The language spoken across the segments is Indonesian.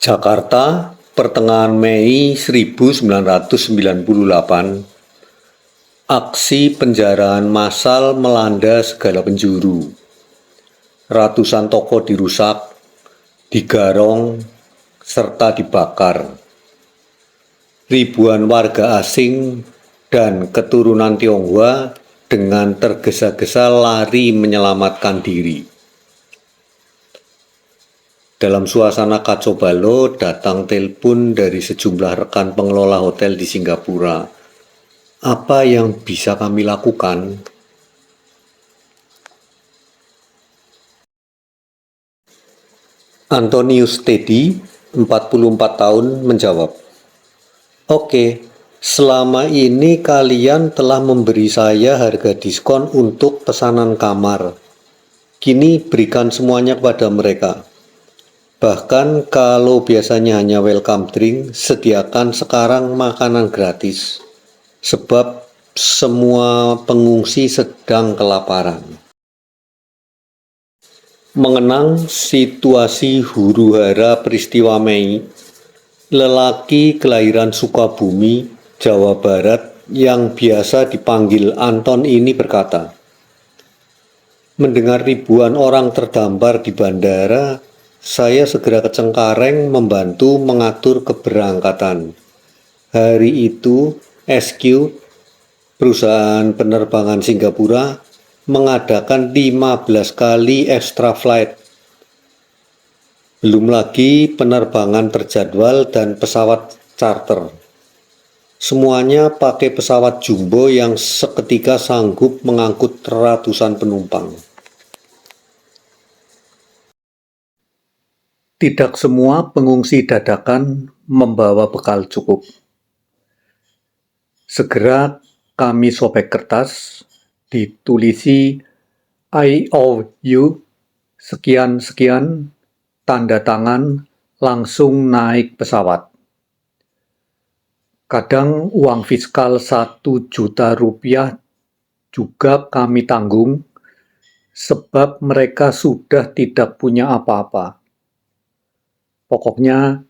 Jakarta, pertengahan Mei 1998, aksi penjarahan massal melanda segala penjuru. Ratusan toko dirusak, digarong, serta dibakar. Ribuan warga asing dan keturunan Tionghoa dengan tergesa-gesa lari menyelamatkan diri. Dalam suasana kacau balau, datang telepon dari sejumlah rekan pengelola hotel di Singapura. Apa yang bisa kami lakukan? Antonius Teddy, 44 tahun, menjawab, "Oke, selama ini kalian telah memberi saya harga diskon untuk pesanan kamar. Kini berikan semuanya kepada mereka. Bahkan kalau biasanya hanya welcome drink, sediakan sekarang makanan gratis. Sebab semua pengungsi sedang kelaparan." Mengenang situasi huru-hara peristiwa Mei, lelaki kelahiran Sukabumi, Jawa Barat yang biasa dipanggil Anton ini berkata, "Mendengar ribuan orang terdampar di bandara, saya segera ke Cengkareng membantu mengatur keberangkatan. Hari itu, SQ, perusahaan penerbangan Singapura, mengadakan 15 kali extra flight. Belum lagi penerbangan terjadwal dan pesawat charter. Semuanya pakai pesawat jumbo yang seketika sanggup mengangkut ratusan penumpang." Tidak semua pengungsi dadakan membawa bekal cukup. Segera kami sobek kertas, ditulisi "I owe you" sekian-sekian, tanda tangan, langsung naik pesawat. Kadang uang fiskal 1 juta rupiah juga kami tanggung, sebab mereka sudah tidak punya apa-apa. Pokoknya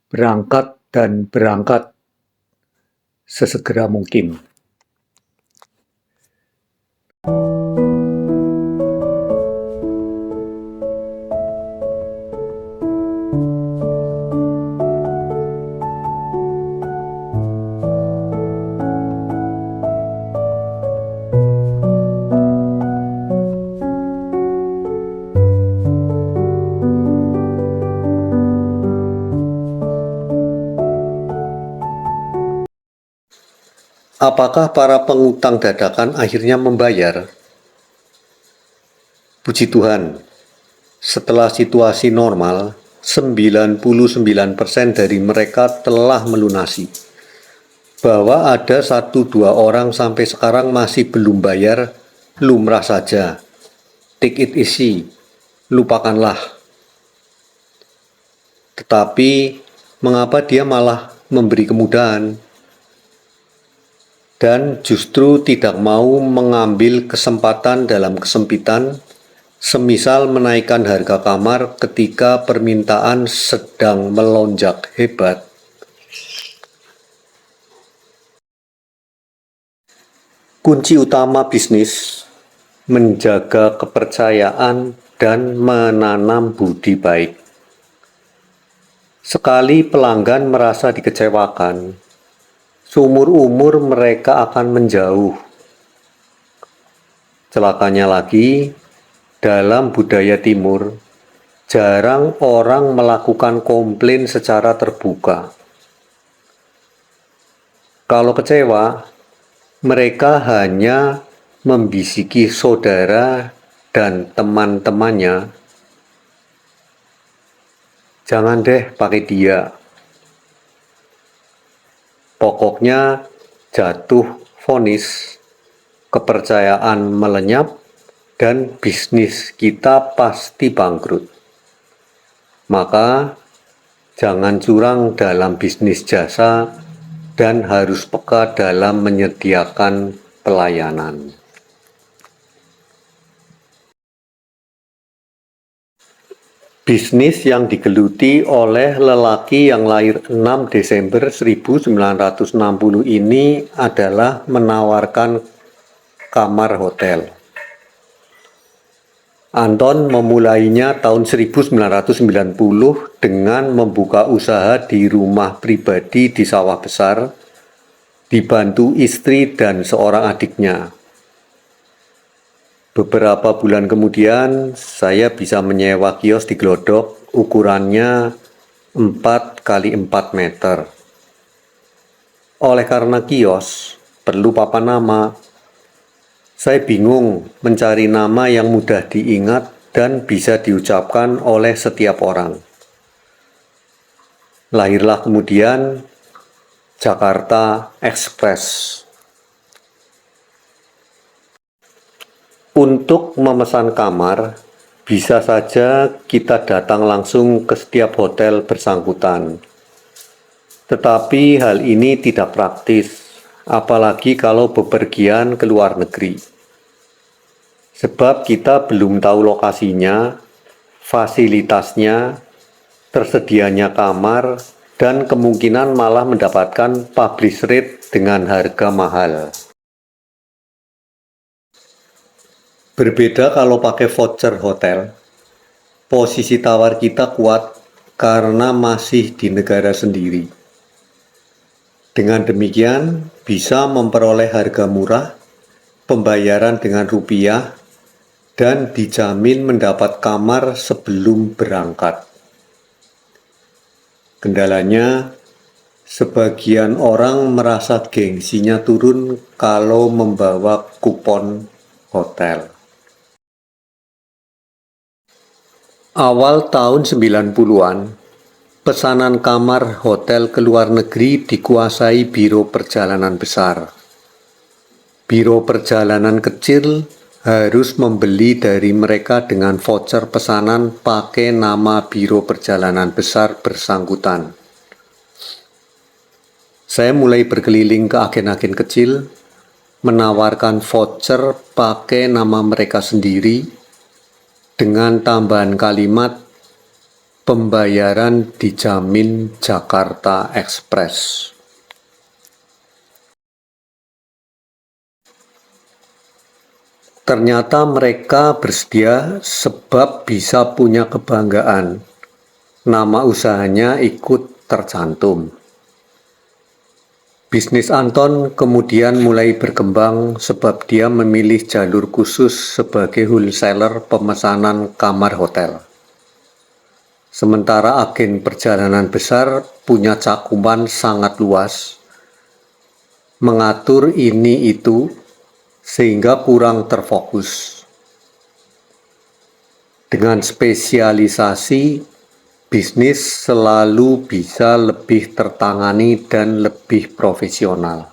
berangkat dan berangkat sesegera mungkin. Apakah para pengutang dadakan akhirnya membayar? Puji Tuhan, setelah situasi normal, 99% dari mereka telah melunasi. Bahwa ada 1-2 orang sampai sekarang masih belum bayar, lumrah saja. Take it easy, lupakanlah. Tetapi, mengapa dia malah memberi kemudahan? Dan justru tidak mau mengambil kesempatan dalam kesempitan, semisal menaikkan harga kamar ketika permintaan sedang melonjak hebat. Kunci utama bisnis, menjaga kepercayaan dan menanam budi baik. Sekali pelanggan merasa dikecewakan, seumur umur mereka akan menjauh. Celakanya lagi, dalam budaya timur, jarang orang melakukan komplain secara terbuka. Kalau kecewa, mereka hanya membisiki saudara dan teman-temannya, "Jangan deh pakai dia." Pokoknya jatuh vonis, kepercayaan melenyap, dan bisnis kita pasti bangkrut. Maka jangan curang dalam bisnis jasa dan harus peka dalam menyediakan pelayanan. Bisnis yang digeluti oleh lelaki yang lahir 6 Desember 1960 ini adalah menawarkan kamar hotel. Anton memulainya tahun 1990 dengan membuka usaha di rumah pribadi di Sawah Besar, dibantu istri dan seorang adiknya. Beberapa bulan kemudian, saya bisa menyewa kios di Glodok, ukurannya 4 kali 4 meter. Oleh karena kios perlu papan nama, saya bingung mencari nama yang mudah diingat dan bisa diucapkan oleh setiap orang. Lahirlah kemudian Jakarta Express. Untuk memesan kamar, bisa saja kita datang langsung ke setiap hotel bersangkutan. Tetapi hal ini tidak praktis, apalagi kalau bepergian ke luar negeri. Sebab kita belum tahu lokasinya, fasilitasnya, tersedianya kamar, dan kemungkinan malah mendapatkan publish rate dengan harga mahal. Berbeda kalau pakai voucher hotel, posisi tawar kita kuat karena masih di negara sendiri. Dengan demikian, bisa memperoleh harga murah, pembayaran dengan rupiah, dan dijamin mendapat kamar sebelum berangkat. Kendalanya, sebagian orang merasa gengsinya turun kalau membawa kupon hotel. Awal tahun 90-an, pesanan kamar hotel ke luar negeri dikuasai biro perjalanan besar. Biro perjalanan kecil harus membeli dari mereka dengan voucher pesanan pakai nama biro perjalanan besar bersangkutan. Saya mulai berkeliling ke agen-agen kecil, menawarkan voucher pakai nama mereka sendiri, dengan tambahan kalimat pembayaran dijamin Jakarta Express. Ternyata mereka bersedia sebab bisa punya kebanggaan. Nama usahanya ikut tercantum. Bisnis Anton kemudian mulai berkembang sebab dia memilih jalur khusus sebagai wholesaler pemesanan kamar hotel. Sementara agen perjalanan besar punya cakupan sangat luas, mengatur ini itu sehingga kurang terfokus. Dengan spesialisasi, bisnis selalu bisa lebih tertangani dan lebih profesional.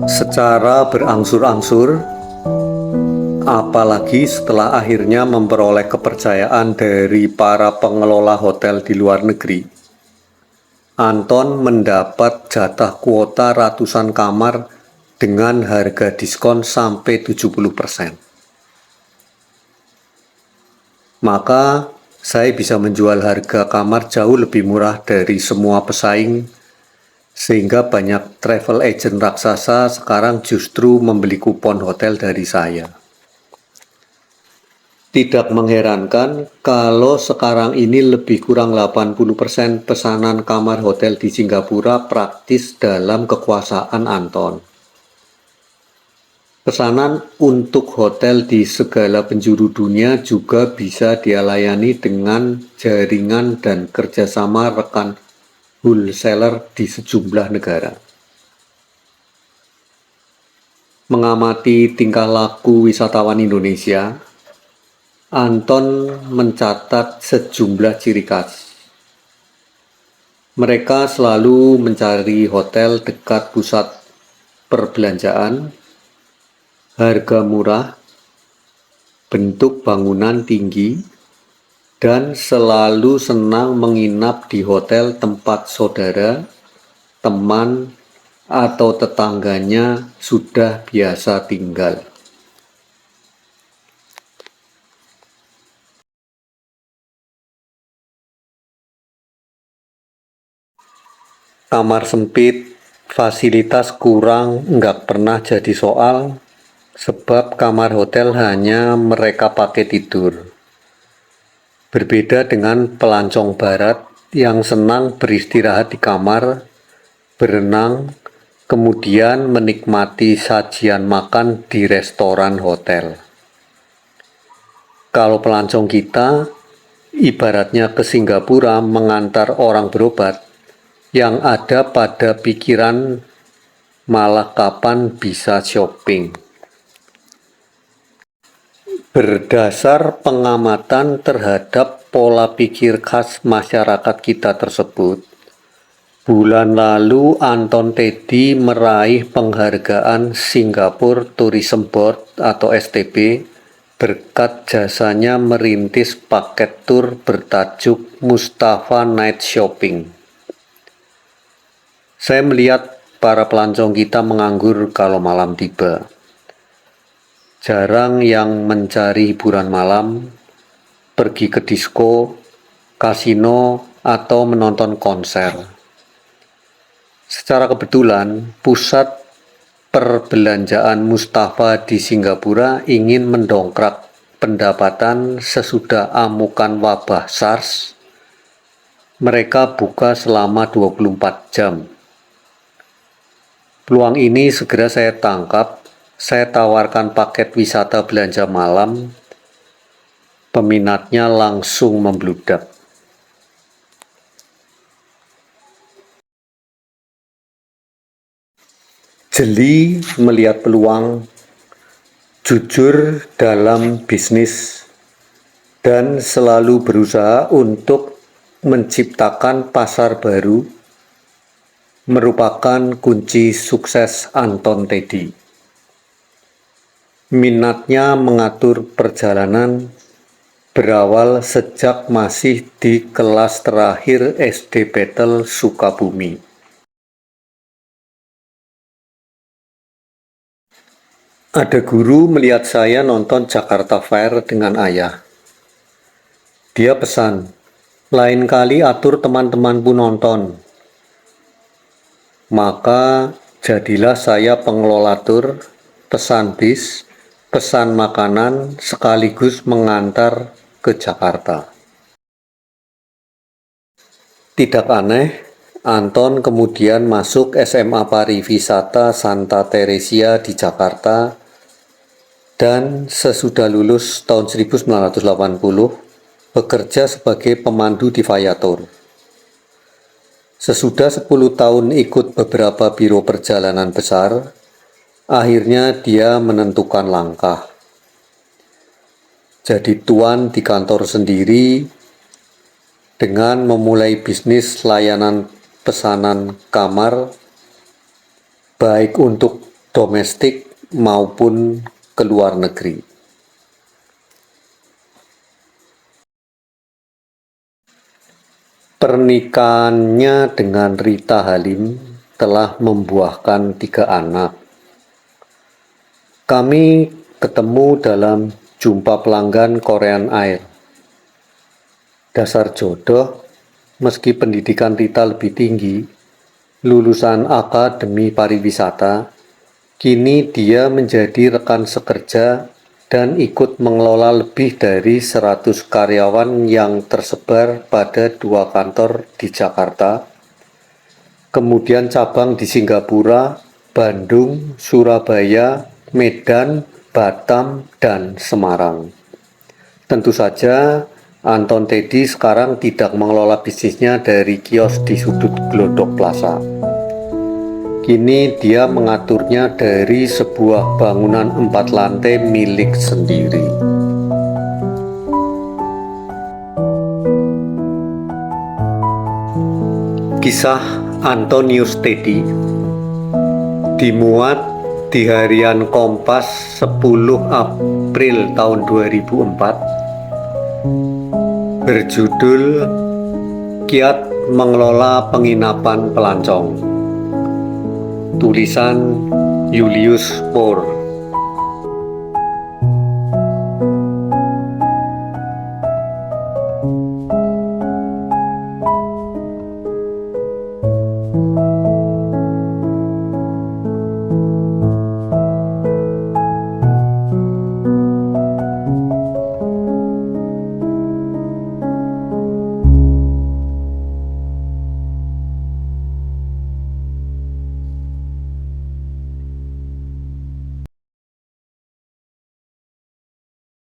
Secara berangsur-angsur, apalagi setelah akhirnya memperoleh kepercayaan dari para pengelola hotel di luar negeri, Anton mendapat jatah kuota ratusan kamar dengan harga diskon sampai 70%. Maka saya bisa menjual harga kamar jauh lebih murah dari semua pesaing, sehingga banyak travel agent raksasa sekarang justru membeli kupon hotel dari saya. Tidak mengherankan kalau sekarang ini lebih kurang 80% pesanan kamar hotel di Singapura praktis dalam kekuasaan Anton. Pesanan untuk hotel di segala penjuru dunia juga bisa dia layani dengan jaringan dan kerjasama rekan wholesaler di sejumlah negara. Mengamati tingkah laku wisatawan Indonesia, Anton mencatat sejumlah ciri khas. Mereka selalu mencari hotel dekat pusat perbelanjaan, harga murah, bentuk bangunan tinggi, dan selalu senang menginap di hotel tempat saudara, teman, atau tetangganya sudah biasa tinggal. Kamar sempit, fasilitas kurang nggak pernah jadi soal, sebab kamar hotel hanya mereka pakai tidur. Berbeda dengan pelancong barat yang senang beristirahat di kamar, berenang, kemudian menikmati sajian makan di restoran hotel. Kalau pelancong kita, ibaratnya ke Singapura mengantar orang berobat, yang ada pada pikiran malah kapan bisa shopping. Berdasar pengamatan terhadap pola pikir khas masyarakat kita tersebut, bulan lalu Anton Teddy meraih penghargaan Singapore Tourism Board atau STB berkat jasanya merintis paket tur bertajuk Mustafa Night Shopping. Saya melihat para pelancong kita menganggur kalau malam tiba. Jarang yang mencari hiburan malam, pergi ke disko, kasino, atau menonton konser. Secara kebetulan, pusat perbelanjaan Mustafa di Singapura ingin mendongkrak pendapatan sesudah amukan wabah SARS. Mereka buka selama 24 jam. Peluang ini segera saya tangkap, saya tawarkan paket wisata belanja malam, peminatnya langsung membludak. Jeli melihat peluang, jujur dalam bisnis, dan selalu berusaha untuk menciptakan pasar baru merupakan kunci sukses Anton Teddy. Minatnya mengatur perjalanan berawal sejak masih di kelas terakhir SD Battle Sukabumi. Ada guru melihat saya nonton Jakarta Fair dengan ayah. Dia pesan, lain kali atur teman-teman pun nonton. Maka jadilah saya pengelola tur, pesan bis, pesan makanan, sekaligus mengantar ke Jakarta. Tidak aneh, Anton kemudian masuk SMA Pariwisata Santa Teresia di Jakarta, dan sesudah lulus tahun 1980, bekerja sebagai pemandu di Viator. Sesudah 10 tahun ikut beberapa biro perjalanan besar, akhirnya dia menentukan langkah. Jadi tuan di kantor sendiri dengan memulai bisnis layanan pesanan kamar, baik untuk domestik maupun ke luar negeri. Pernikahannya dengan Rita Halim telah membuahkan 3 anak. Kami ketemu dalam jumpa pelanggan Korean Air. Dasar jodoh, meski pendidikan Rita lebih tinggi, lulusan Akademi Pariwisata, kini dia menjadi rekan sekerja dan ikut mengelola lebih dari 100 karyawan yang tersebar pada 2 kantor di Jakarta, kemudian cabang di Singapura, Bandung, Surabaya, Medan, Batam, dan Semarang. Tentu saja, Anton Teddy sekarang tidak mengelola bisnisnya dari kios di sudut Glodok Plaza. Kini dia mengaturnya dari sebuah bangunan 4 lantai milik sendiri. Kisah Antonius Teddy dimuat di harian Kompas 10 April tahun 2004, berjudul Kiat Mengelola Penginapan Pelancong, tulisan Julius Poor.